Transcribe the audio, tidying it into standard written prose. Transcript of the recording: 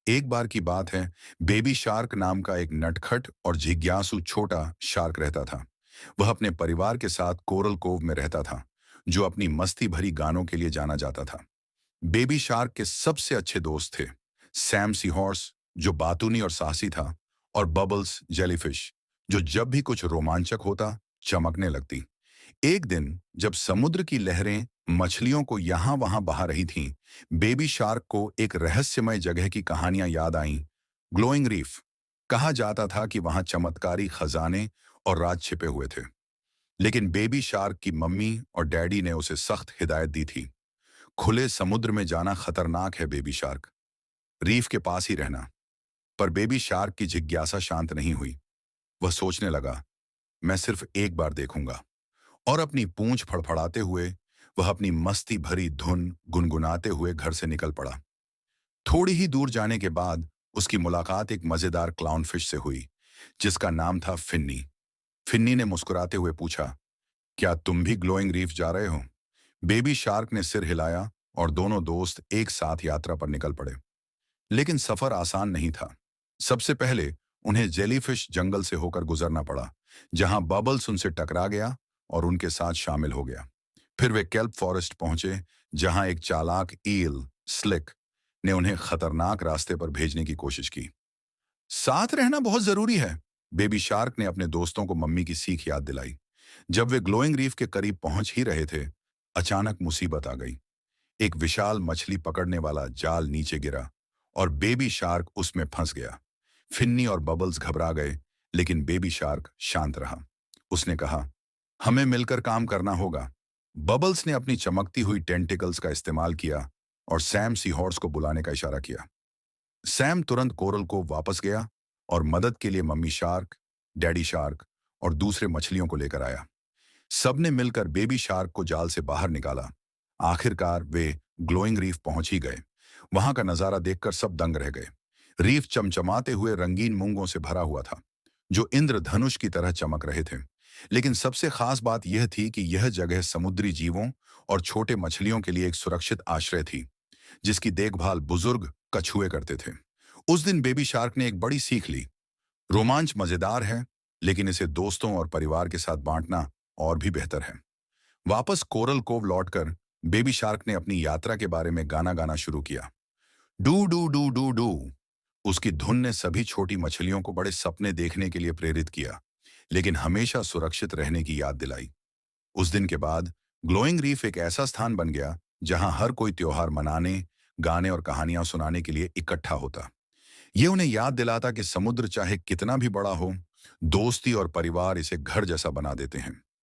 एक बार की बात है, बेबी शार्क नाम का एक नटखट और जिज्ञासु छोटा शार्क रहता था। वह अपने परिवार के साथ कोरल कोव में रहता था, जो अपनी मस्ती भरी गानों के लिए जाना जाता था। बेबी शार्क के सबसे अच्छे दोस्त थे सैम सीहॉर्स, जो बातूनी और साहसी था, और बबल्स जेलीफिश, जो जब भी कुछ रोमांचक होता चमकने लगती। एक दिन जब समुद्र की लहरें मछलियों को यहां वहां बहा रही थीं, बेबी शार्क को एक रहस्यमय जगह की कहानियां याद आईं। Glowing reef. कहा जाता था कि वहां चमत्कारी खजाने और राज छिपे हुए थे। लेकिन बेबी शार्क की मम्मी और डैडी ने उसे सख्त हिदायत दी थी। खुले समुद्र में जाना खतरनाक है बेबी शार्क, रीफ के पास ही रहना। पर बेबी शार्क की जिज्ञासा शांत नहीं हुई। वह सोचने लगा, मैं सिर्फ एक बार देखूंगा। और अपनी पूंछ फड़फड़ाते हुए वह अपनी मस्ती भरी धुन गुनगुनाते हुए घर से निकल पड़ा। थोड़ी ही दूर जाने के बाद उसकी मुलाकात एक मजेदार क्लाउनफिश से हुई, जिसका नाम था फिन्नी। फिन्नी ने मुस्कुराते हुए पूछा, क्या तुम भी ग्लोइंग रीफ जा रहे हो? बेबी शार्क ने सिर हिलाया और दोनों दोस्त एक साथ यात्रा पर निकल पड़े। लेकिन सफर आसान नहीं था। सबसे पहले उन्हें जेलीफिश जंगल से होकर गुजरना पड़ा, जहां बबल्स उनसे टकरा गया और उनके साथ शामिल हो गया। फिर वे केल्प फॉरेस्ट पहुंचे, जहां एक चालाक ईल स्लिक ने उन्हें खतरनाक रास्ते पर भेजने की कोशिश की। साथ रहना बहुत जरूरी है, बेबी शार्क ने अपने दोस्तों को मम्मी की सीख याद दिलाई। जब वे ग्लोइंग रीफ के करीब पहुंच ही रहे थे, अचानक मुसीबत आ गई। एक विशाल मछली पकड़ने वाला जाल नीचे गिरा और बेबी शार्क उसमें फंस गया। फिन्नी और बबल्स घबरा गए, लेकिन बेबी शार्क शांत रहा। उसने कहा, हमें मिलकर काम करना होगा। बबल्स ने अपनी चमकती हुई टेंटिकल्स का इस्तेमाल किया और सैम सीहॉर्स को बुलाने का इशारा किया। सैम तुरंत कोरल को वापस गया और मदद के लिए मम्मी शार्क, डैडी शार्क और दूसरे मछलियों को लेकर आया। सबने मिलकर बेबी शार्क को जाल से बाहर निकाला। आखिरकार वे ग्लोइंग रीफ पहुंच ही गए। वहां का नजारा देखकर सब दंग रह गए। रीफ चमचमाते हुए रंगीन मूंगों से भरा हुआ था, जो इंद्रधनुष की तरह चमक रहे थे। लेकिन सबसे खास बात यह थी कि यह जगह समुद्री जीवों और छोटे मछलियों के लिए एक सुरक्षित आश्रय थी, जिसकी देखभाल बुजुर्ग कछुए करते थे। उस दिन बेबी शार्क ने एक बड़ी सीख ली। रोमांच मजेदार है, लेकिन इसे दोस्तों और परिवार के साथ बांटना और भी बेहतर है। वापस कोरल कोव लौटकर बेबी शार्क ने अपनी यात्रा के बारे में गाना गाना शुरू किया। Do do do do do. उसकी धुन ने सभी छोटी मछलियों को बड़े सपने देखने के लिए प्रेरित किया, लेकिन हमेशा सुरक्षित रहने की याद दिलाई। उस दिन के बाद ग्लोइंग रीफ एक ऐसा स्थान बन गया जहां हर कोई त्योहार मनाने, गाने और कहानियां सुनाने के लिए इकट्ठा होता। ये उन्हें याद दिलाता कि समुद्र चाहे कितना भी बड़ा हो, दोस्ती और परिवार इसे घर जैसा बना देते हैं।